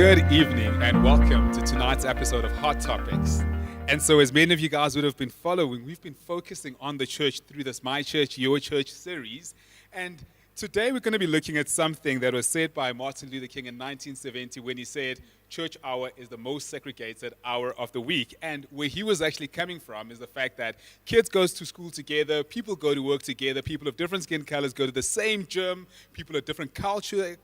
Good evening and welcome to tonight's episode of Hot Topics. And so as many of you guys would have been following, we've been focusing on the church through this My Church, Your Church series. And today we're going to be looking at something that was said by Martin Luther King in 1970 when he said, church hour is the most segregated hour of the week. And where he was actually coming from is the fact that kids go to school together, people go to work together, people of different skin colors go to the same gym, people of different cultures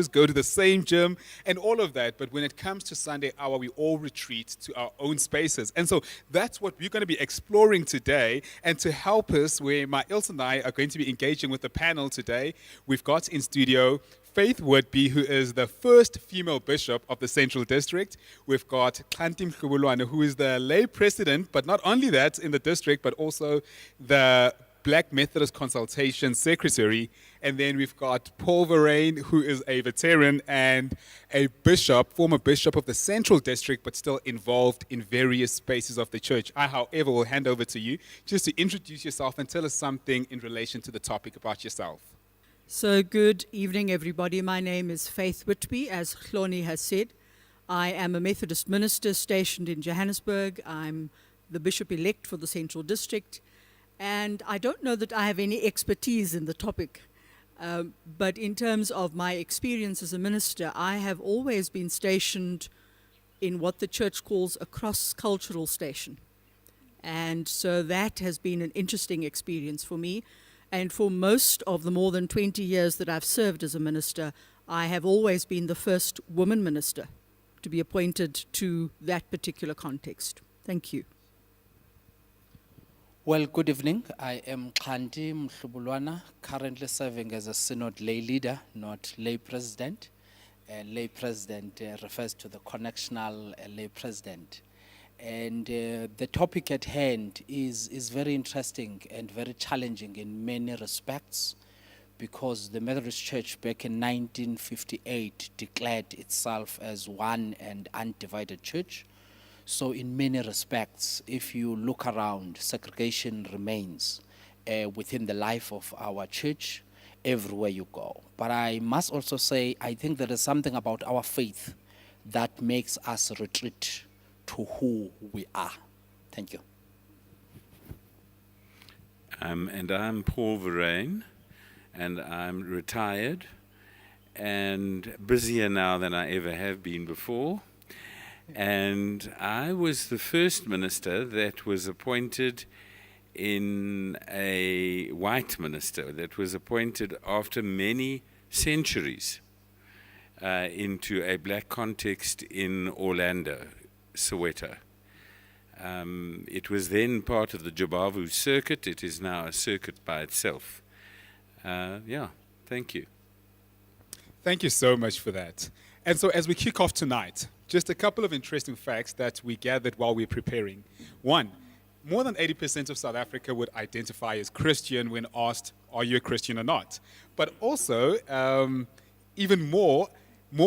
go to the same gym, and all of that. But when it comes to Sunday hour, we all retreat to our own spaces. And so that's what we're going to be exploring today. And to help us, where my Ilse and I are going to be engaging with the panel today, we've got in studio Faith Woodby, who is the first female bishop of the Central District. We've got Khanti Mhlubulwana, who is the lay president, but not only that in the district, but also the Black Methodist Consultation Secretary. And then we've got Paul Verreyn, who is a veteran and a bishop, former bishop of the Central District, but still involved in various spaces of the church. I, however, will hand over to you just to introduce yourself and tell us something in relation to the topic about yourself. So good evening, everybody. My name is Faith Whitby, as Hloni has said. I am a Methodist minister stationed in Johannesburg. I'm the bishop-elect for the Central District. And I don't know that I have any expertise in the topic. But in terms of my experience as a minister, I have always been stationed in what the church calls a cross-cultural station. And so that has been an interesting experience for me. And for most of the more than 20 years that I've served as a minister, I have always been the first woman minister to be appointed to that particular context. Thank you. Well, good evening. I am Khanti Mhlubulwana, currently serving as a synod lay leader, not lay president. Lay president refers to the connectional lay president. And the topic at hand is very interesting and very challenging in many respects, because the Methodist Church back in 1958 declared itself as one and undivided church. So in many respects, if you look around, segregation remains within the life of our church everywhere you go. But I must also say, I think there is something about our faith that makes us retreat to who we are. Thank you. And I'm Paul Verreyn, and I'm retired and busier now than I ever have been before. And I was the first minister that was appointed in a white minister that was appointed after many centuries into a black context in Orlando, Soweto. It was then part of the Jabavu circuit. It is now a circuit by itself. Thank you. Thank you so much for that. And so as we kick off tonight, just a couple of interesting facts that we gathered while we were preparing. One, more than 80% of South Africa would identify as Christian when asked, are you a Christian or not? But also, even more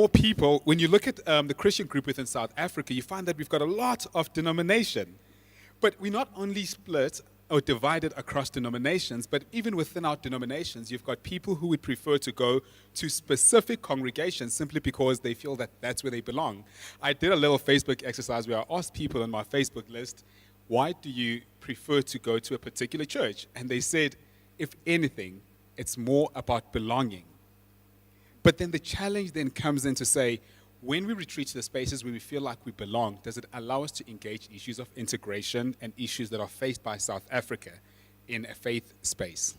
people, when you look at the Christian group within South Africa, you find that we've got a lot of denomination. But we're not only split or divided across denominations, but even within our denominations, you've got people who would prefer to go to specific congregations simply because they feel that that's where they belong. I did a little Facebook exercise where I asked people on my Facebook list, why do you prefer to go to a particular church? And they said, if anything, it's more about belonging. But then the challenge then comes in to say, when we retreat to the spaces where we feel like we belong, does it allow us to engage issues of integration and issues that are faced by South Africa in a faith space?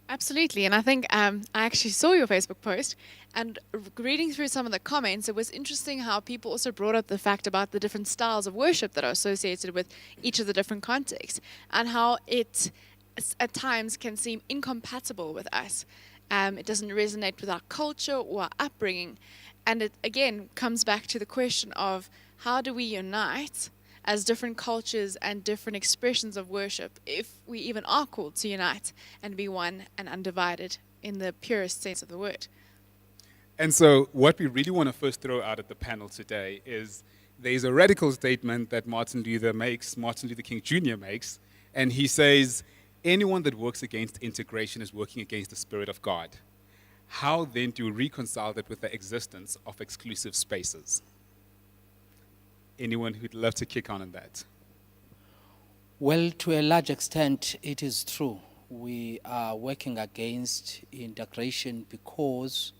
Absolutely. And I think I actually saw your Facebook post, and reading through some of the comments, it was interesting how people also brought up the fact about the different styles of worship that are associated with each of the different contexts, and how it at times can seem incompatible with us. It doesn't resonate with our culture or our upbringing. And it, again, comes back to the question of how do we unite as different cultures and different expressions of worship, if we even are called to unite and be one and undivided in the purest sense of the word. And so what we really want to first throw out at the panel today is there's a radical statement that Martin Luther King Jr. makes, and he says, anyone that works against integration is working against the Spirit of God. how then do you reconcile that with the existence of exclusive spaces? Anyone who'd love to kick on that? Well, to a large extent, it is true. We are working against integration because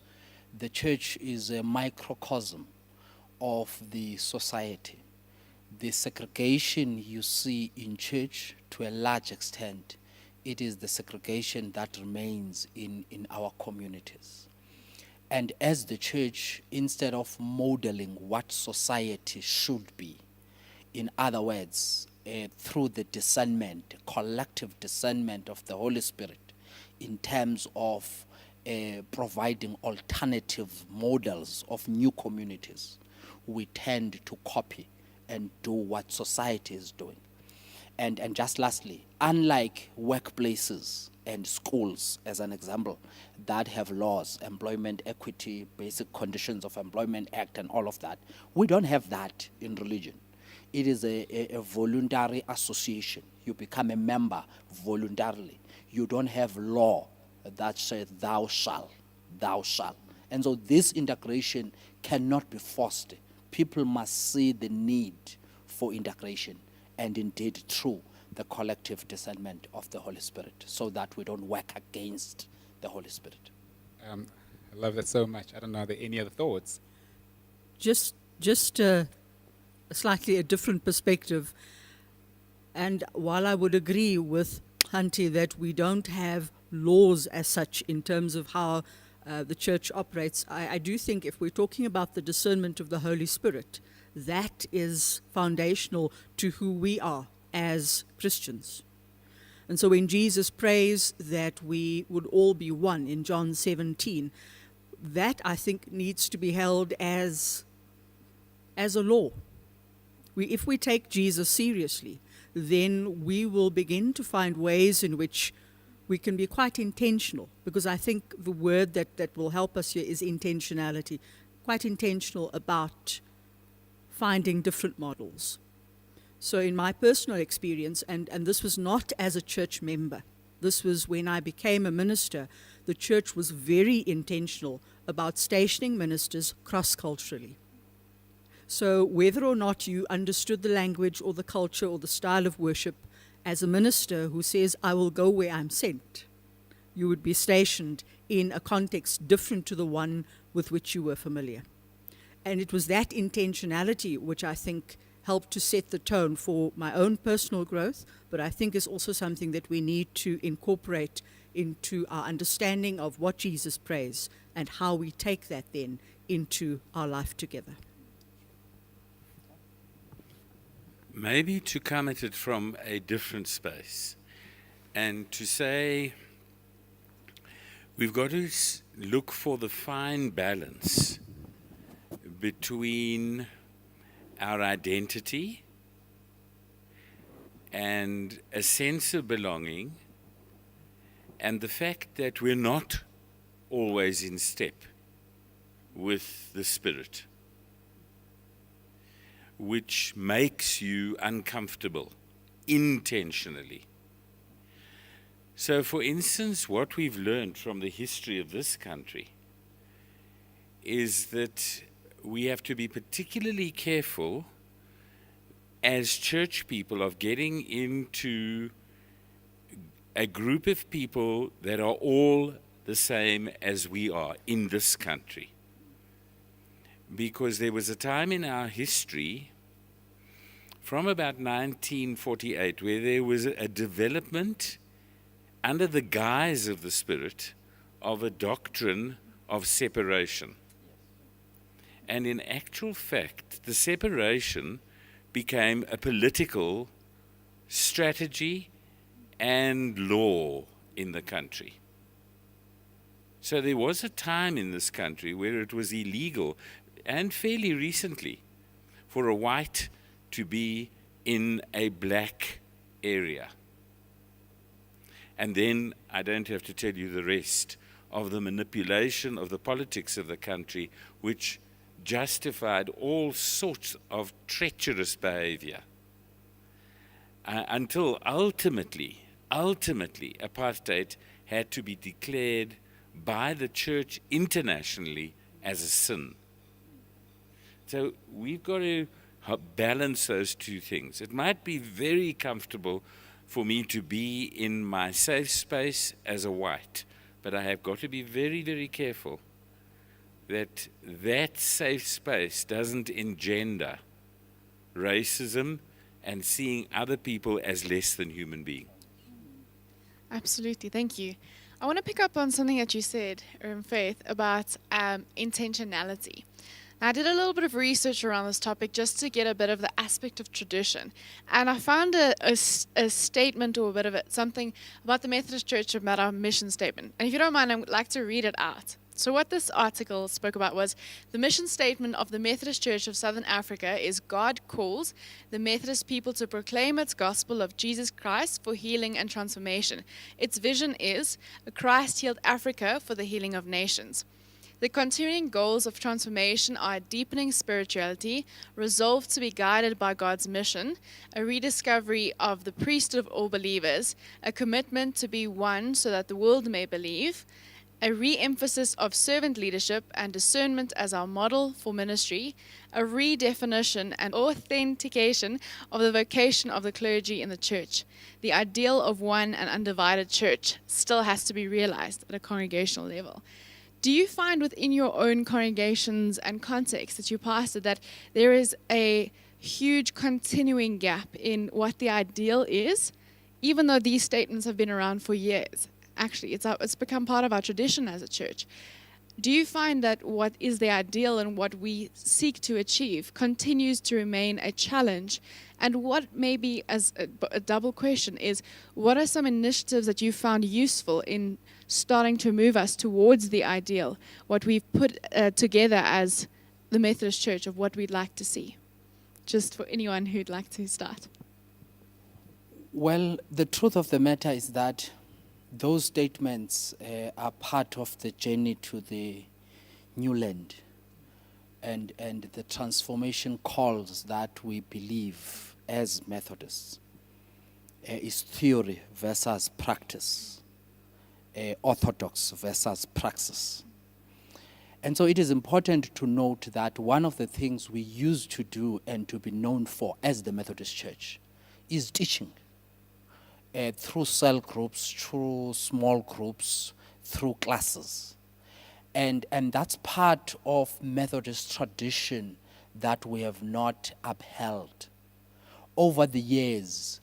the church is a microcosm of the society. The segregation you see in church, to a large extent, it is the segregation that remains in our communities. And as the church, instead of modeling what society should be, in other words, through the discernment, collective discernment of the Holy Spirit, in terms of providing alternative models of new communities, we tend to copy and do what society is doing. And just lastly, unlike workplaces and schools, as an example, that have laws, employment equity, basic conditions of employment act and all of that, we don't have that in religion. It is a voluntary association. You become a member voluntarily. You don't have law that says thou shalt, thou shalt. And so this integration cannot be forced. People must see the need for integration, and indeed through the collective discernment of the Holy Spirit, so that we don't work against the Holy Spirit. I love that so much. I don't know, are there any other thoughts? Just a slightly a different perspective. And while I would agree with Hunty that we don't have laws as such in terms of how the church operates, I do think if we're talking about the discernment of the Holy Spirit, that is foundational to who we are as Christians. And so when Jesus prays that we would all be one in John 17, that I think needs to be held as a law. If we take Jesus seriously, then we will begin to find ways in which we can be quite intentional, because I think the word that will help us here is intentionality, quite intentional about finding different models. So in my personal experience, and this was not as a church member, this was when I became a minister, the church was very intentional about stationing ministers cross-culturally. So whether or not you understood the language or the culture or the style of worship, as a minister who says, I will go where I'm sent, you would be stationed in a context different to the one with which you were familiar. And it was that intentionality which I think helped to set the tone for my own personal growth, but I think is also something that we need to incorporate into our understanding of what Jesus prays and how we take that then into our life together. Maybe to come at it from a different space and to say we've got to look for the fine balance between our identity and a sense of belonging and the fact that we're not always in step with the Spirit, which makes you uncomfortable intentionally. So, for instance, what we've learned from the history of this country is that we have to be particularly careful as church people of getting into a group of people that are all the same as we are in this country. Because there was a time in our history from about 1948 where there was a development under the guise of the Spirit of a doctrine of separation. And in actual fact, the separation became a political strategy and law in the country. So there was a time in this country where it was illegal, and fairly recently, for a white to be in a black area. And then I don't have to tell you the rest of the manipulation of the politics of the country, which justified all sorts of treacherous behavior until ultimately, apartheid had to be declared by the church internationally as a sin. So we've got to balance those two things. It might be very comfortable for me to be in my safe space as a white, but I have got to be very, very careful that that safe space doesn't engender racism and seeing other people as less than human beings. Absolutely, thank you. I want to pick up on something that you said, Faith, about intentionality. Now, I did a little bit of research around this topic just to get a bit of the aspect of tradition. And I found a statement or a bit of it, something about the Methodist Church about our mission statement. And if you don't mind, I would like to read it out. So what this article spoke about was the mission statement of the Methodist Church of Southern Africa is God calls the Methodist people to proclaim its gospel of Jesus Christ for healing and transformation. Its vision is a Christ-healed Africa for the healing of nations. The continuing goals of transformation are deepening spirituality, resolve to be guided by God's mission, a rediscovery of the priesthood of all believers, a commitment to be one so that the world may believe, a re-emphasis of servant leadership and discernment as our model for ministry, a redefinition and authentication of the vocation of the clergy in the church. The ideal of one and undivided church still has to be realized at a congregational level. Do you find within your own congregations and context that you pastor that there is a huge continuing gap in what the ideal is, even though these statements have been around for years? Actually, it's become part of our tradition as a church. Do you find that what is the ideal and what we seek to achieve continues to remain a challenge? And what maybe as a double question is, what are some initiatives that you found useful in starting to move us towards the ideal, what we've put together as the Methodist Church of what we'd like to see? Just for anyone who'd like to start. Well, the truth of the matter is that those statements are part of the journey to the new land and the transformation calls that we believe as Methodists is theory versus practice, orthodox versus praxis. And so it is important to note that one of the things we used to do and to be known for as the Methodist Church is teaching. Through cell groups, through small groups, through classes. And that's part of Methodist tradition that we have not upheld. Over the years,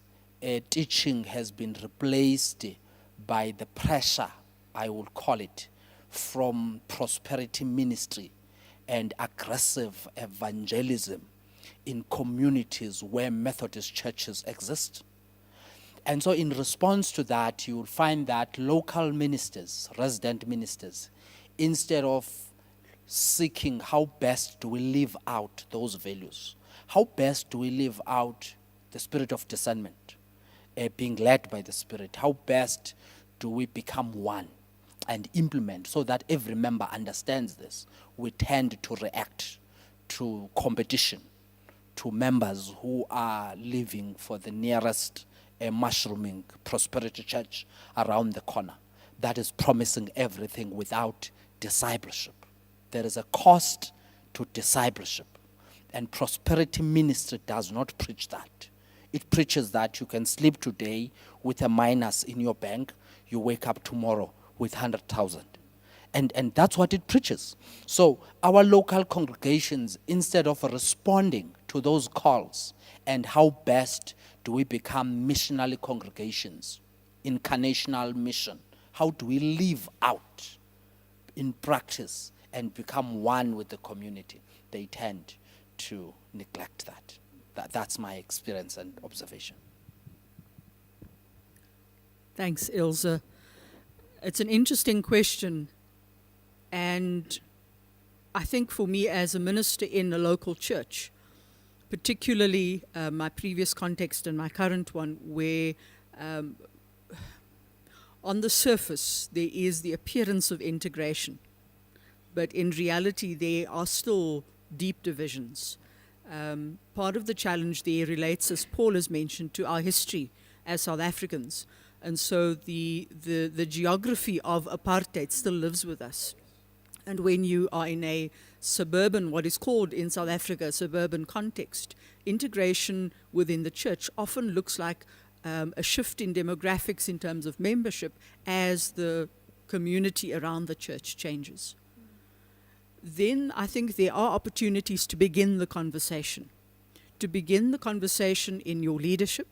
teaching has been replaced by the pressure, I will call it, from prosperity ministry and aggressive evangelism in communities where Methodist churches exist. And so in response to that, you will find that local ministers, resident ministers, instead of seeking how best do we live out those values, how best do we live out the spirit of discernment, being led by the Spirit, how best do we become one and implement so that every member understands this, we tend to react to competition, to members who are living for the nearest a mushrooming prosperity church around the corner that is promising everything without discipleship. There is a cost to discipleship, and prosperity ministry does not preach that. It preaches that you can sleep today with a minus in your bank, you wake up tomorrow with 100,000. And that's what it preaches. So our local congregations, instead of responding to those calls and how best do we become missionary congregations, incarnational mission, how do we live out in practice and become one with the community, they tend to neglect that. That's my experience and observation. Thanks, Ilse. It's an interesting question. And I think for me as a minister in a local church, particularly my previous context and my current one, where on the surface there is the appearance of integration, but in reality there are still deep divisions. Part of the challenge there relates, as Paul has mentioned, to our history as South Africans. And so the geography of apartheid still lives with us. And when you are in a suburban, what is called in South Africa, a suburban context, integration within the church often looks like a shift in demographics in terms of membership as the community around the church changes. Then I think there are opportunities to begin the conversation. To begin the conversation in your leadership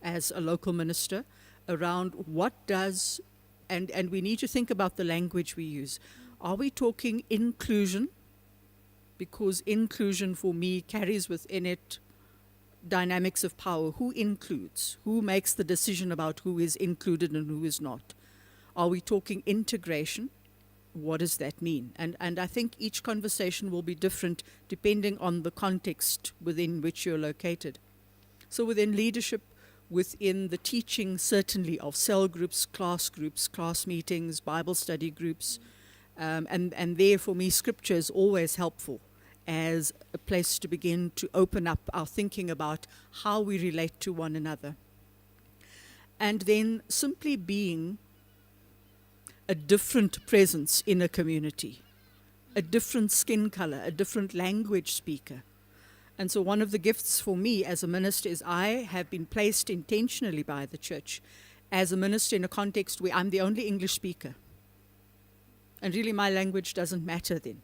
as a local minister around what does, and we need to think about the language we use. Are we talking inclusion? Because inclusion for me carries within it dynamics of power. Who includes? Who makes the decision about who is included and who is not? Are we talking integration? What does that mean? And I think each conversation will be different depending on the context within which you're located. So within leadership, within the teaching certainly of cell groups, class meetings, Bible study groups, and there for me scripture is always helpful as a place to begin to open up our thinking about how we relate to one another. And then simply being a different presence in a community, a different skin color, a different language speaker. And so one of the gifts for me as a minister is I have been placed intentionally by the church as a minister in a context where I'm the only English speaker. And really my language doesn't matter then.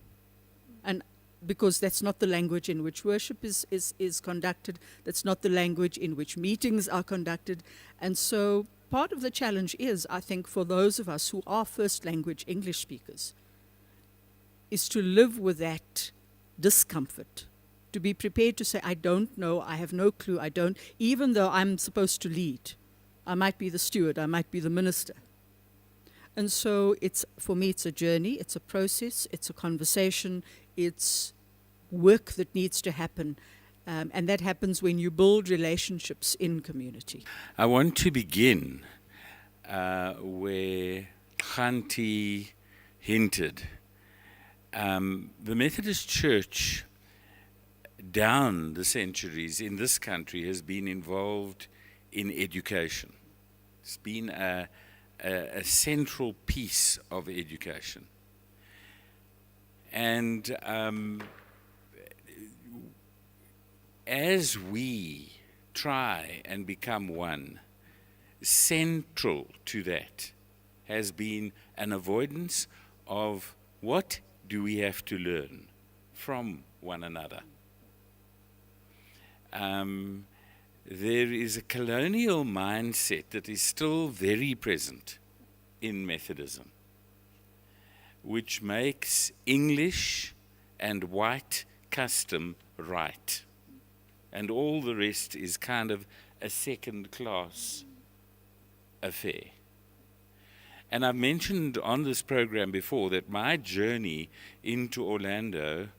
And because that's not the language in which worship is conducted, that's not the language in which meetings are conducted. And so part of the challenge is, I think, for those of us who are first language English speakers, is to live with that discomfort, to be prepared to say, I don't know, I have no clue, I don't, even though I'm supposed to lead. I might be the steward, I might be the minister. And so for me, it's a journey, it's a process, it's a conversation, it's work that needs to happen. And that happens when you build relationships in community. I want to begin where Khanti hinted. The Methodist Church down the centuries in this country has been involved in education. It's been a central piece of education. And as we try and become one, central to that has been an avoidance of what do we have to learn from one another. There is a colonial mindset that is still very present in Methodism, which makes English and white custom right. And all the rest is kind of a second-class affair. And I've mentioned on this program before that my journey into Orlando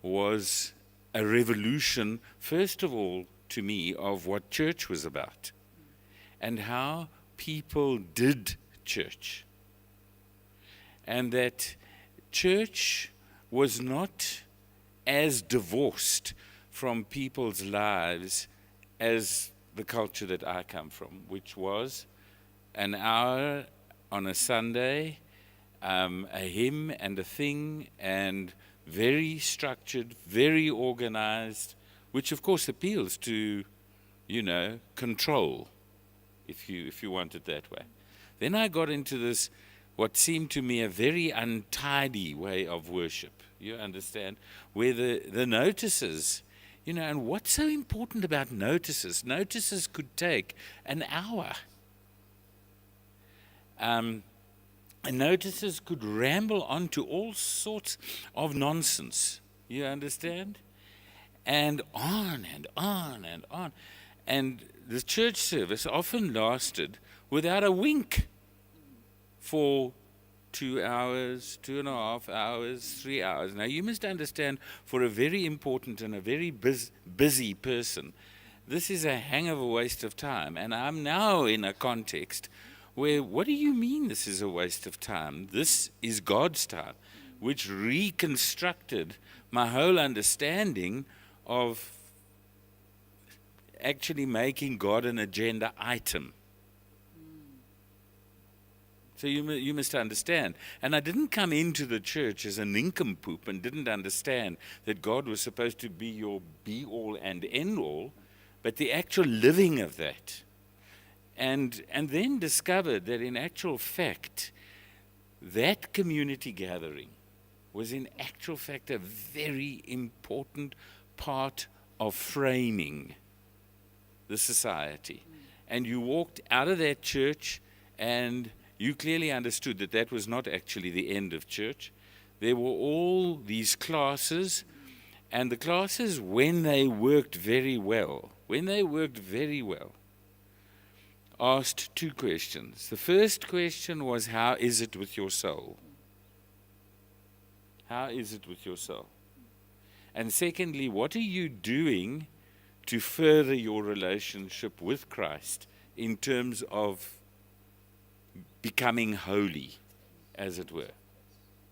was a revolution, first of all, to me, of what church was about and how people did church. And that church was not as divorced from people's lives as the culture that I come from, which was an hour on a Sunday, a hymn and a thing, and very structured, very organized, which of course appeals to, control, if you want it that way. Then I got into this, what seemed to me a very untidy way of worship, you understand, where the notices, and what's so important about notices? Notices could take an hour. And notices could ramble on to all sorts of nonsense, you understand? And on and on and on. And the church service often lasted without a wink for 2 hours, 2.5 hours, 3 hours. Now, you must understand, for a very important and a very busy person, this is a hang of a waste of time. And I'm now in a context where, what do you mean this is a waste of time? This is God's time, which reconstructed my whole understanding of actually making God an agenda item. So you must understand. And I didn't come into the church as a nincompoop and didn't understand that God was supposed to be your be-all and end-all, but the actual living of that. And then discovered that in actual fact, that community gathering was in actual fact a very important part of framing the society. And you walked out of that church and you clearly understood that that was not actually the end of church. There were all these classes, and the classes, when they worked very well, asked two questions. The first question was, how is it with your soul? How is it with your soul? And secondly, what are you doing to further your relationship with Christ in terms of becoming holy, as it were?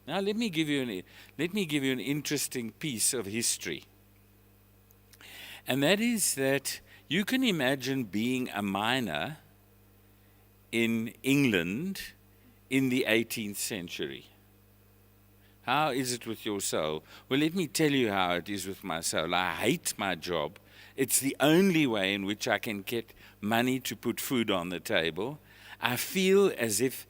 Now let me give you an interesting piece of history. And that is that you can imagine being a miner in England in the 18th century. How is it with your soul? Well, let me tell you how it is with my soul. I hate my job. It's the only way in which I can get money to put food on the table. I feel as if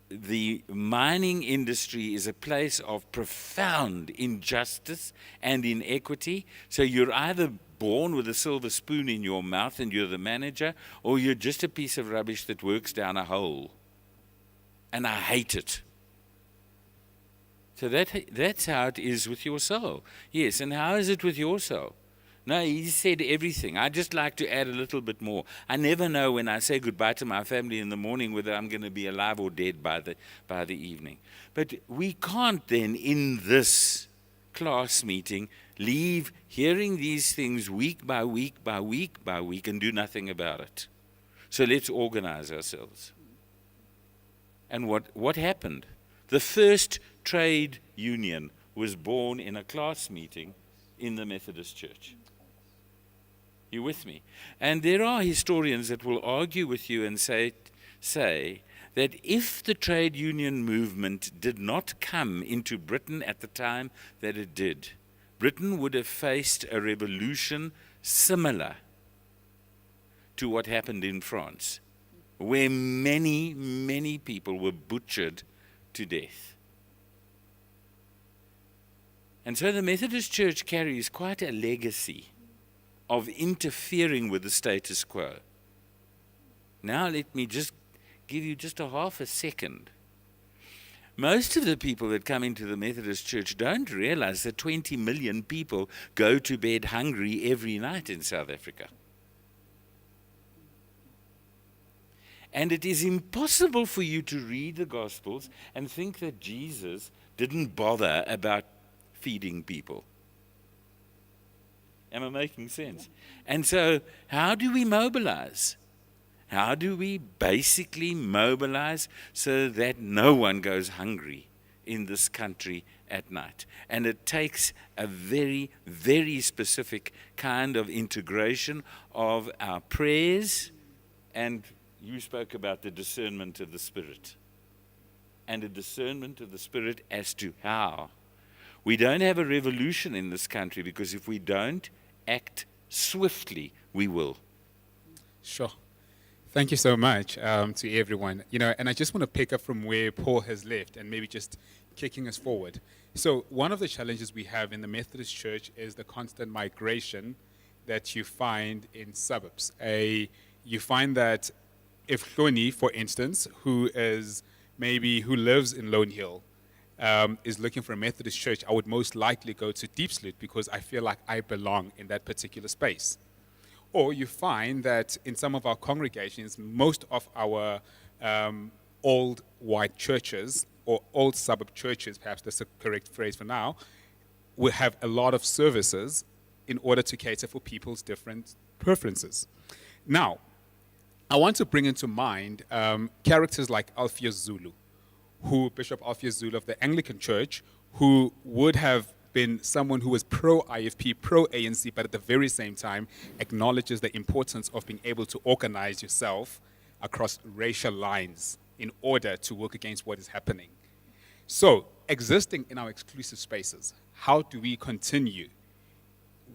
the mining industry is a place of profound injustice and inequity. So you're either born with a silver spoon in your mouth and you're the manager, or you're just a piece of rubbish that works down a hole. And I hate it. So that's how it is with your soul. Yes, and how is it with your soul? No, he said everything. I just like to add a little bit more. I never know when I say goodbye to my family in the morning whether I'm going to be alive or dead by the evening. But we can't then, in this class meeting, leave hearing these things week by week by week by week and do nothing about it. So let's organize ourselves. And what happened? The first trade union was born in a class meeting in the Methodist Church. You with me? And there are historians that will argue with you and say that if the trade union movement did not come into Britain at the time that it did, Britain would have faced a revolution similar to what happened in France, where many, many people were butchered to death. And so the Methodist Church carries quite a legacy of interfering with the status quo. Now let me just give you just a half a second. Most of the people that come into the Methodist Church don't realize that 20 million people go to bed hungry every night in South Africa. And it is impossible for you to read the Gospels and think that Jesus didn't bother about feeding people. Am I making sense? And so, how do we mobilize? How do we basically mobilize so that no one goes hungry in this country at night? And it takes a very, very specific kind of integration of our prayers, and you spoke about the discernment of the Spirit. And a discernment of the Spirit as to how. We don't have a revolution in this country because if we don't act swiftly, we will. Sure. Thank you so much to everyone. And I just want to pick up from where Paul has left and maybe just kicking us forward. So one of the challenges we have in the Methodist Church is the constant migration that you find in suburbs. You find that if Hloni, for instance, who lives in Lone Hill, is looking for a Methodist church, I would most likely go to Diepsloot because I feel like I belong in that particular space. Or you find that in some of our congregations, most of our old white churches, or old suburb churches, perhaps that's the correct phrase for now, will have a lot of services in order to cater for people's different preferences. Now, I want to bring into mind characters like Alpheus Zulu, Bishop Alpheus Zulu of the Anglican Church, who would have been someone who was pro-IFP, pro-ANC, but at the very same time acknowledges the importance of being able to organize yourself across racial lines in order to work against what is happening. So, existing in our exclusive spaces, how do we continue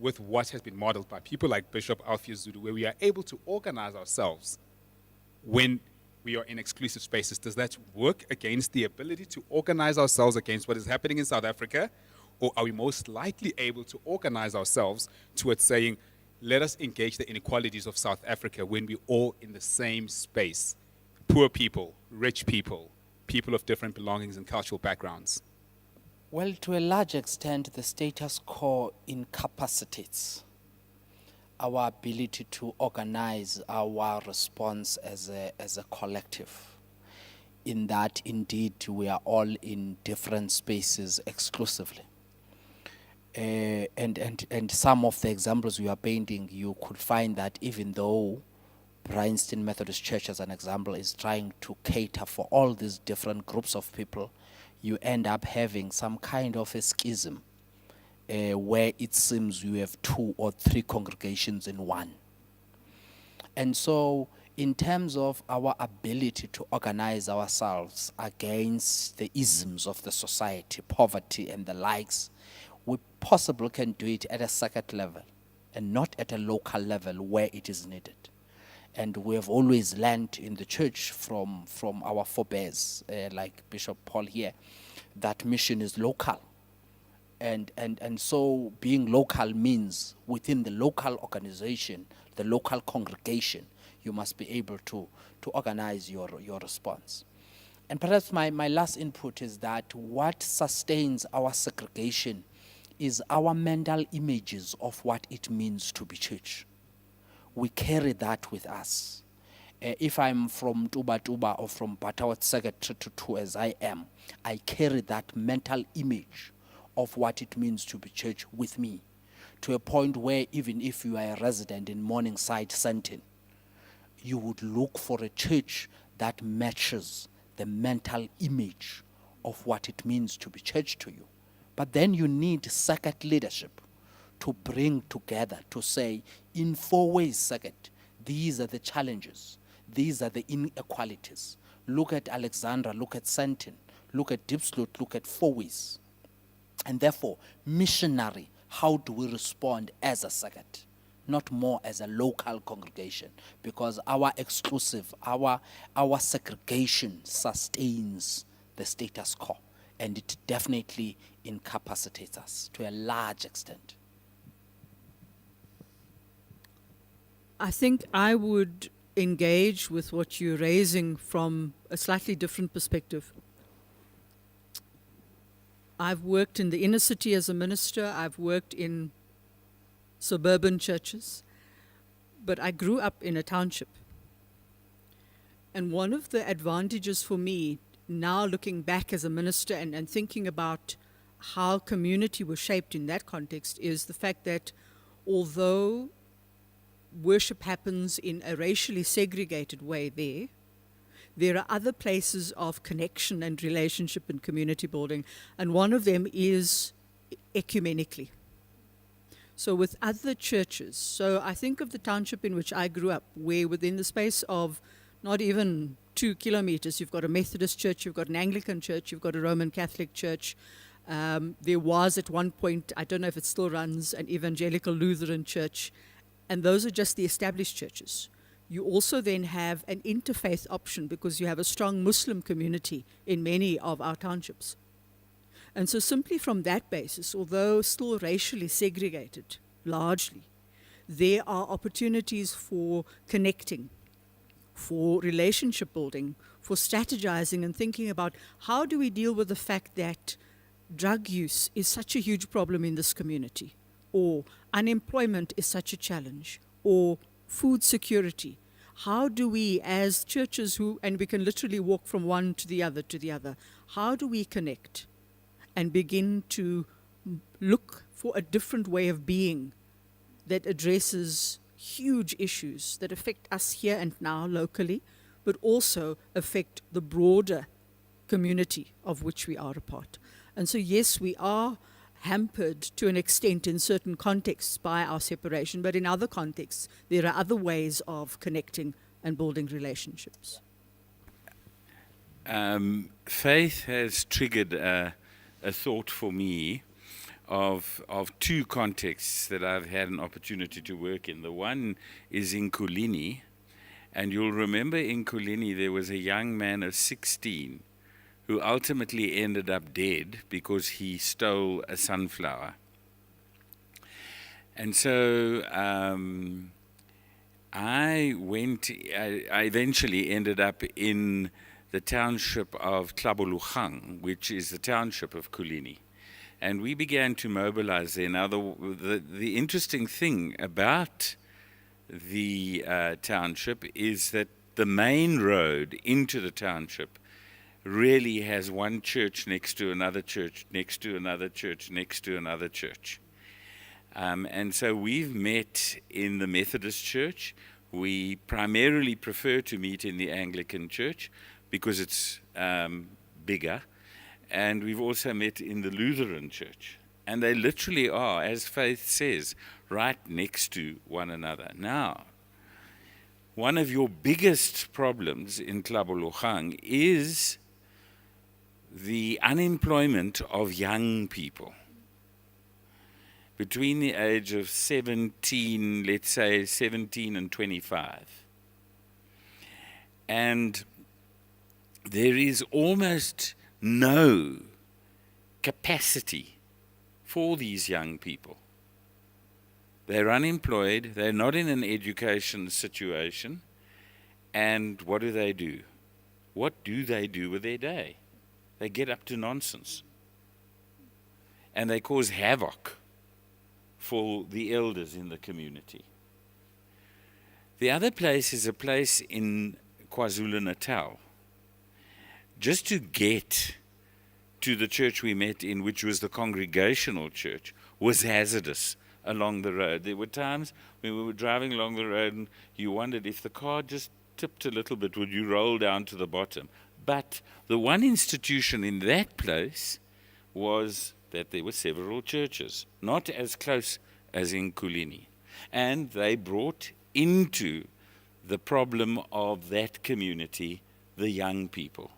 with what has been modeled by people like Bishop Alpheus Zulu, where we are able to organize ourselves when we are in exclusive spaces? Does that work against the ability to organize ourselves against what is happening in South Africa? Or are we most likely able to organize ourselves towards saying, let us engage the inequalities of South Africa when we're all in the same space? Poor people, rich people, people of different belongings and cultural backgrounds. Well, to a large extent, the status quo incapacitates our ability to organize our response as a collective, in that indeed we are all in different spaces exclusively. And some of the examples you are painting, you could find that even though Bryanston Methodist Church, as an example, is trying to cater for all these different groups of people, you end up having some kind of a schism where it seems you have 2 or 3 congregations in one. And so, in terms of our ability to organize ourselves against the isms of the society, poverty and the likes, we possibly can do it at a circuit level and not at a local level where it is needed. And we have always learned in the church from our forebears, like Bishop Paul here, that mission is local. And so being local means within the local organization, the local congregation, you must be able to organize your response. And perhaps my last input is that what sustains our segregation is our mental images of what it means to be church. We carry that with us. If I'm from Tuba or from Batawat Secretary to as I am, I carry that mental image of what it means to be church with me, to a point where even if you are a resident in Morningside, Senton, you would look for a church that matches the mental image of what it means to be church to you. But then you need circuit leadership to bring together, to say, in 4 ways, circuit, these are the challenges, these are the inequalities. Look at Alexandra, look at Senton, look at Diepsloot, look at 4 ways. And therefore, missionary, how do we respond as a circuit? Not more as a local congregation, because our exclusive, our segregation sustains the status quo, and it definitely incapacitates us to a large extent. I think I would engage with what you're raising from a slightly different perspective. I've worked in the inner city as a minister. I've worked in suburban churches, but I grew up in a township. And one of the advantages for me, now looking back as a minister and thinking about how community was shaped in that context, is the fact that although worship happens in a racially segregated way there are other places of connection and relationship and community building, and one of them is ecumenically. So with other churches, so I think of the township in which I grew up, where within the space of not even 2 kilometers, you've got a Methodist church, you've got an Anglican church, you've got a Roman Catholic church. There was at one point, I don't know if it still runs, an evangelical Lutheran church, and those are just the established churches. You also then have an interfaith option because you have a strong Muslim community in many of our townships. And so simply from that basis, although still racially segregated, largely, there are opportunities for connecting, for relationship building, for strategizing and thinking about how do we deal with the fact that drug use is such a huge problem in this community, or unemployment is such a challenge, or food security. How do we, as churches and we can literally walk from one to the other, how do we connect and begin to look for a different way of being that addresses huge issues that affect us here and now locally, but also affect the broader community of which we are a part. And so yes, we are hampered to an extent in certain contexts by our separation, but in other contexts, there are other ways of connecting and building relationships. Faith has triggered a thought for me of two contexts that I've had an opportunity to work in. The one is in Kulini, and you'll remember in Kulini there was a young man of 16 who ultimately ended up dead because he stole a sunflower. And so I eventually ended up in the township of Tlabolugang, which is the township of Kulini. And we began to mobilize there. Now, the interesting thing about the township is that the main road into the township really has one church next to another church, next to another church, next to another church. And so we've met in the Methodist Church. We primarily prefer to meet in the Anglican Church because it's bigger. And we've also met in the Lutheran Church. And they literally are, as Faith says, right next to one another. Now, one of your biggest problems in Tlabolugang is the unemployment of young people between the age of 17, let's say 17 and 25. And there is almost no capacity for these young people. They're unemployed, they're not in an education situation, and what do? What do they do with their day? They get up to nonsense. And they cause havoc for the elders in the community. The other place is a place in KwaZulu-Natal. Just to get to the church we met in, which was the Congregational Church, was hazardous along the road. There were times when we were driving along the road and you wondered if the car just tipped a little bit, would you roll down to the bottom? But the one institution in that place was that there were several churches, not as close as in Kulini. And they brought into the problem of that community the young people.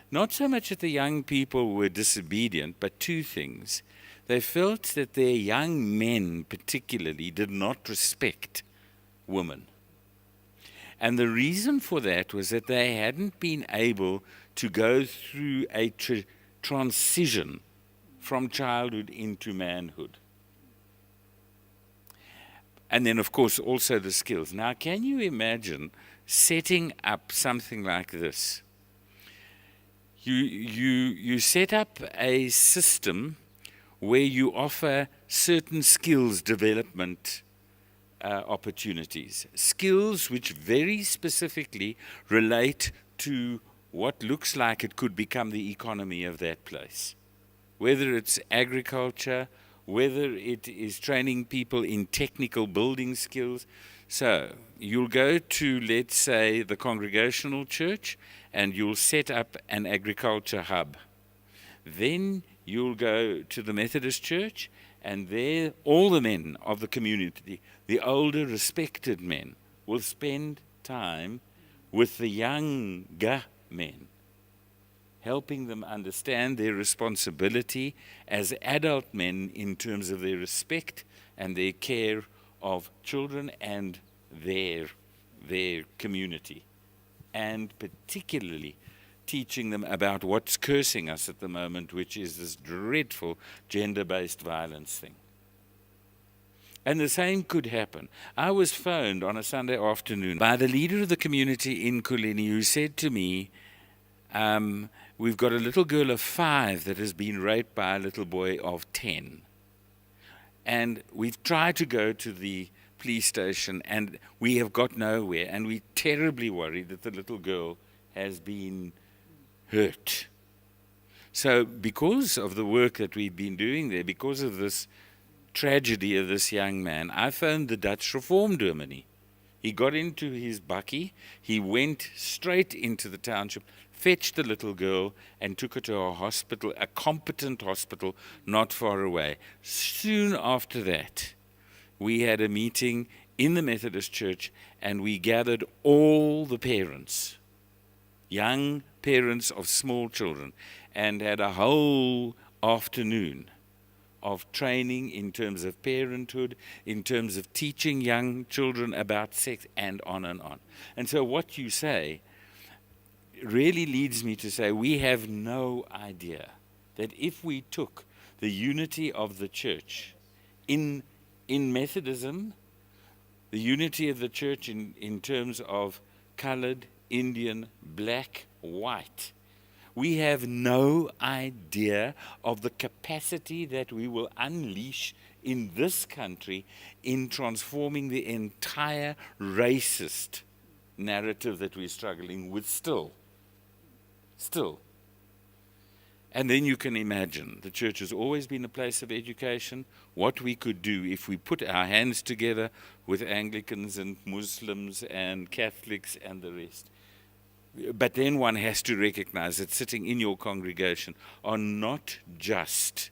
Not so much that the young people were disobedient, but two things. They felt that their young men particularly did not respect women. And the reason for that was that they hadn't been able to go through a transition from childhood into manhood. And then, of course, also the skills. Now, can you imagine setting up something like this? You set up a system where you offer certain skills development opportunities. Skills which very specifically relate to what looks like it could become the economy of that place. Whether it's agriculture, whether it is training people in technical building skills. So you'll go to, let's say, the Congregational Church, and you'll set up an agriculture hub. Then you'll go to the Methodist Church, and there all the men of the community, the older, respected men, will spend time with the younger men, helping them understand their responsibility as adult men in terms of their respect and their care of children and their community, and particularly teaching them about what's cursing us at the moment, which is this dreadful gender-based violence thing. And the same could happen. I was phoned on a Sunday afternoon by the leader of the community in Kulini who said to me, we've got a little girl of 5 that has been raped by a little boy of 10. And we've tried to go to the police station and we have got nowhere. And we're terribly worried that the little girl has been hurt. So because of the work that we've been doing there, because of this tragedy of this young man, I phoned the Dutch Reformed Dominee. He got into his bakkie, he went straight into the township, fetched the little girl and took her to a hospital, a competent hospital not far away. Soon after that, we had a meeting in the Methodist Church and we gathered all the parents, young parents of small children, and had a whole afternoon of training in terms of parenthood, in terms of teaching young children about sex, and on and on. And so what you say really leads me to say we have no idea that if we took the unity of the church in Methodism, the unity of the church in terms of colored, Indian, black, white, we have no idea of the capacity that we will unleash in this country in transforming the entire racist narrative that we're struggling with still. And then you can imagine the church has always been a place of education. What we could do if we put our hands together with Anglicans and Muslims and Catholics and the rest. But then one has to recognize that sitting in your congregation are not just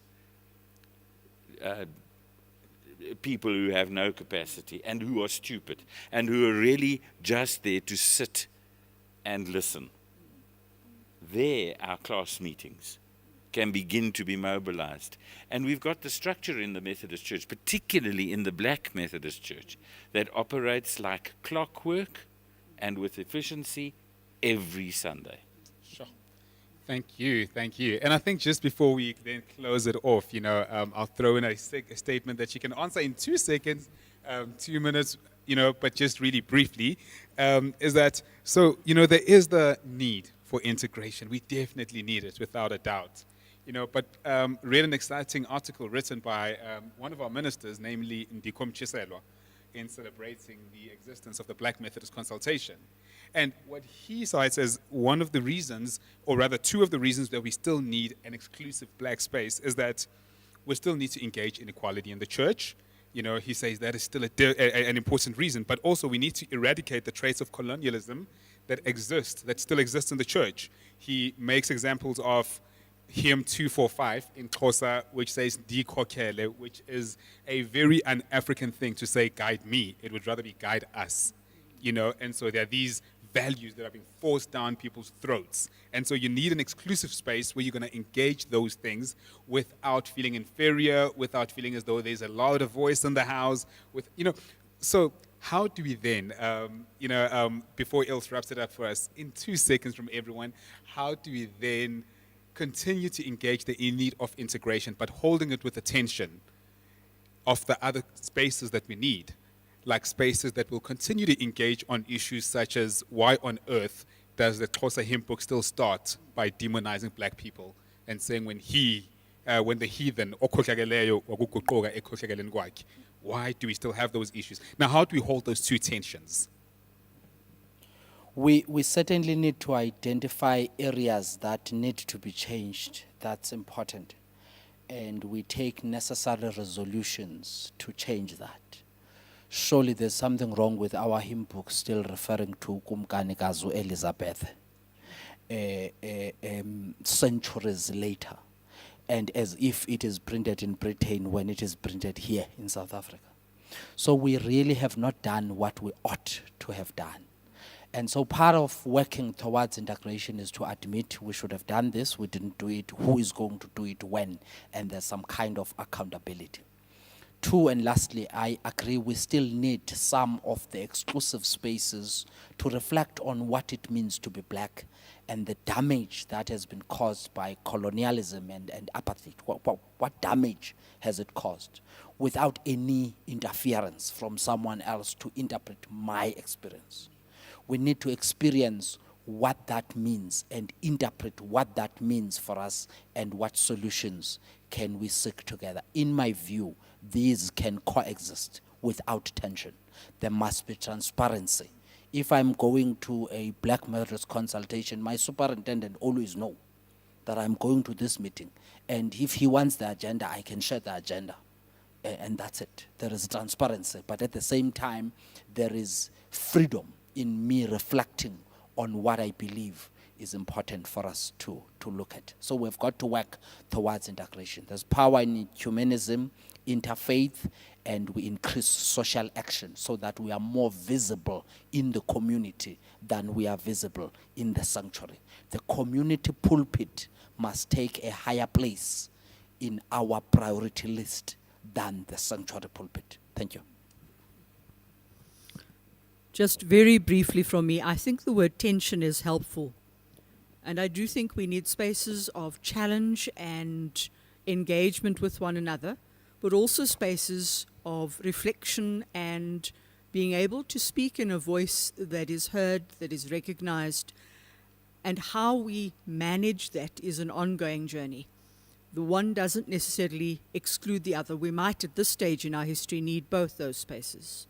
people who have no capacity and who are stupid and who are really just there to sit and listen. There, our class meetings can begin to be mobilized. And we've got the structure in the Methodist Church, particularly in the Black Methodist Church, that operates like clockwork and with efficiency every Sunday. Sure. Thank you. And I think just before we then close it off, I'll throw in a statement that you can answer in 2 seconds, 2 minutes, but just really briefly, is that, there is the need for integration. We definitely need it, without a doubt. But read an exciting article written by one of our ministers, namely Ndikom Chiselwa, in celebrating the existence of the Black Methodist Consultation. And what he cites as one of the reasons, or rather 2 of the reasons, that we still need an exclusive black space is that we still need to engage in equality in the church. He says that is still an important reason, but also we need to eradicate the traits of colonialism that still exist in the church. He makes examples of hymn 245 in Xhosa, which says "Dikhokele," which is a very un-African thing to say, "Guide me." It would rather be "guide us," And so there are these values that are being forced down people's throats, and so you need an exclusive space where you're going to engage those things without feeling inferior, without feeling as though there's a louder voice in the house. So how do we then, before Ilse wraps it up for us in 2 seconds from everyone, how do we then continue to engage the need of integration, but holding it with attention of the other spaces that we need, like spaces that will continue to engage on issues such as why on earth does the Xhosa hymn book still start by demonizing black people and saying when the heathen, why do we still have those issues? Now, how do we hold those 2 tensions? We certainly need to identify areas that need to be changed. That's important. And we take necessary resolutions to change that. Surely there's something wrong with our hymn book still referring to Kumkanikazu Elizabeth centuries later, and as if it is printed in Britain when it is printed here in South Africa. So we really have not done what we ought to have done. And so part of working towards integration is to admit we should have done this, we didn't do it, who is going to do it when, and there's some kind of accountability. 2, and lastly, I agree we still need some of the exclusive spaces to reflect on what it means to be black and the damage that has been caused by colonialism and apartheid. What damage has it caused? Without any interference from someone else to interpret my experience. We need to experience what that means and interpret what that means for us and what solutions can we seek together. In my view, these can coexist without tension. There must be transparency. If I'm going to a Black Methodist consultation, my superintendent always knows that I'm going to this meeting. And if he wants the agenda, I can share the agenda. And that's it. There is transparency. But at the same time, there is freedom in me reflecting on what I believe is important for us to look at. So we've got to work towards integration. There's power in humanism, interfaith, and we increase social action so that we are more visible in the community than we are visible in the sanctuary. The community pulpit must take a higher place in our priority list than the sanctuary pulpit. Thank you. Just very briefly from me, I think the word tension is helpful. And I do think we need spaces of challenge and engagement with one another, but also spaces of reflection and being able to speak in a voice that is heard, that is recognized, and how we manage that is an ongoing journey. The one doesn't necessarily exclude the other. We might, at this stage in our history, need both those spaces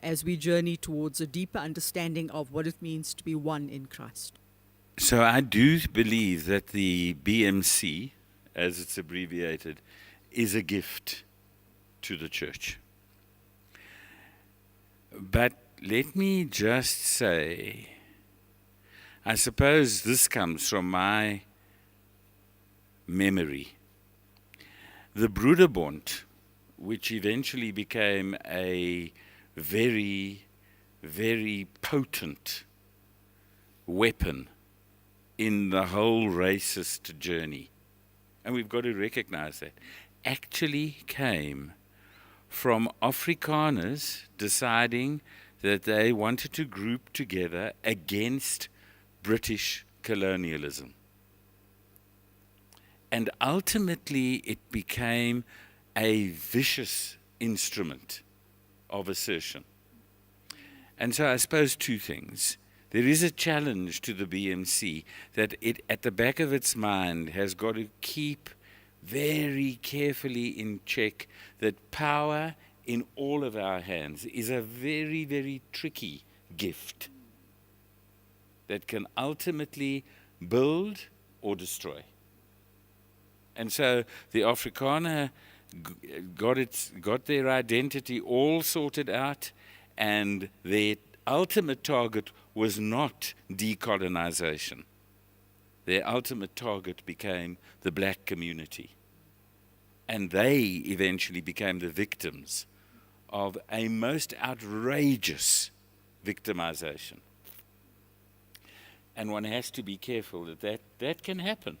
as we journey towards a deeper understanding of what it means to be one in Christ. So I do believe that the BMC, as it's abbreviated, is a gift to the church. But let me just say, I suppose this comes from my memory. The Broederbond, which eventually became a very, very potent weapon in the whole racist journey, and we've got to recognize that, actually came from Afrikaners deciding that they wanted to group together against British colonialism. And ultimately it became a vicious instrument of assertion. And so I suppose two things. There is a challenge to the BMC that it, at the back of its mind, has got to keep very carefully in check that power in all of our hands is a very, very tricky gift that can ultimately build or destroy. And so the Afrikaner got their identity all sorted out, and their ultimate target was not decolonization. Their ultimate target became the black community. And they eventually became the victims of a most outrageous victimization. And one has to be careful that can happen.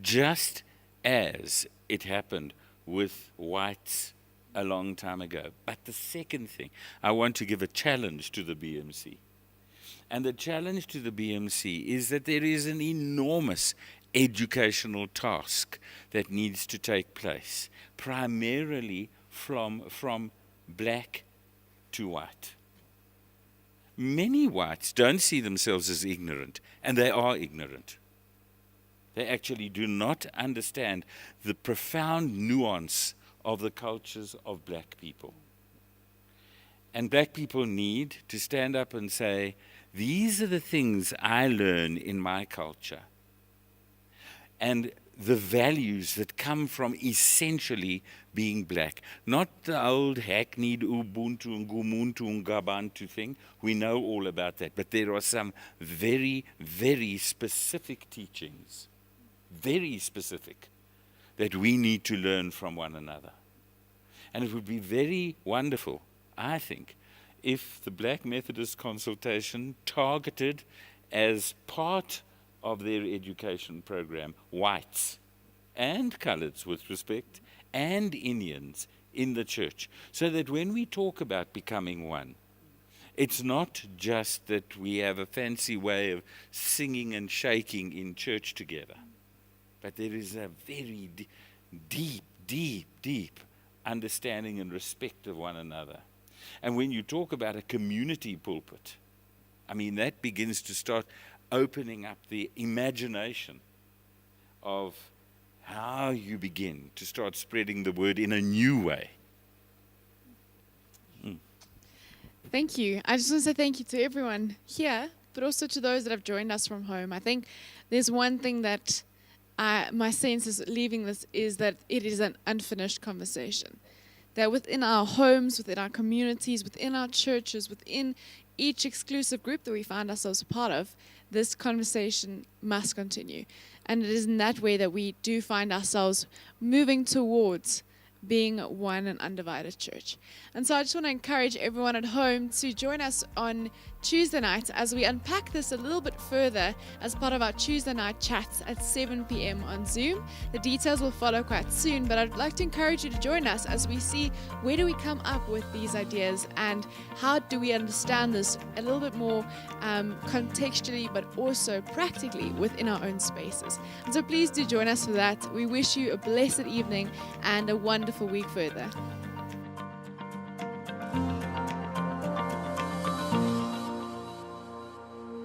Just as it happened with whites a long time ago. But the second thing, I want to give a challenge to the BMC. And the challenge to the BMC is that there is an enormous educational task that needs to take place, primarily from black to white. Many whites don't see themselves as ignorant, and they are ignorant. They actually do not understand the profound nuance of the cultures of black people. And black people need to stand up and say, these are the things I learn in my culture. And the values that come from essentially being black. Not the old hackneyed Ubuntu and Gumuntu and Gabantu thing. We know all about that. But there are some very, very specific teachings, very specific, that we need to learn from one another. And it would be very wonderful, I think, if the Black Methodist consultation targeted as part of their education program whites and coloreds, with respect, and Indians in the church, so that when we talk about becoming one, it's not just that we have a fancy way of singing and shaking in church together, but there is a very deep understanding and respect of one another. And when you talk about a community pulpit, I mean, that begins to start opening up the imagination of how you begin to start spreading the word in a new way. Thank you. I just want to say thank you to everyone here, but also to those that have joined us from home. I think there's one thing that my sense is leaving this is that it is an unfinished conversation. that within our homes, within our communities, within our churches, within each exclusive group that we find ourselves a part of, this conversation must continue. And it is in that way that we do find ourselves moving towards being one and undivided church. And so I just want to encourage everyone at home to join us on Tuesday night as we unpack this a little bit further as part of our Tuesday night chats at 7 p.m. on Zoom. The details will follow quite soon, but I'd like to encourage you to join us as we see where do we come up with these ideas and how do we understand this a little bit more contextually, but also practically within our own spaces. And so please do join us for that. We wish you a blessed evening and a wonderful week further.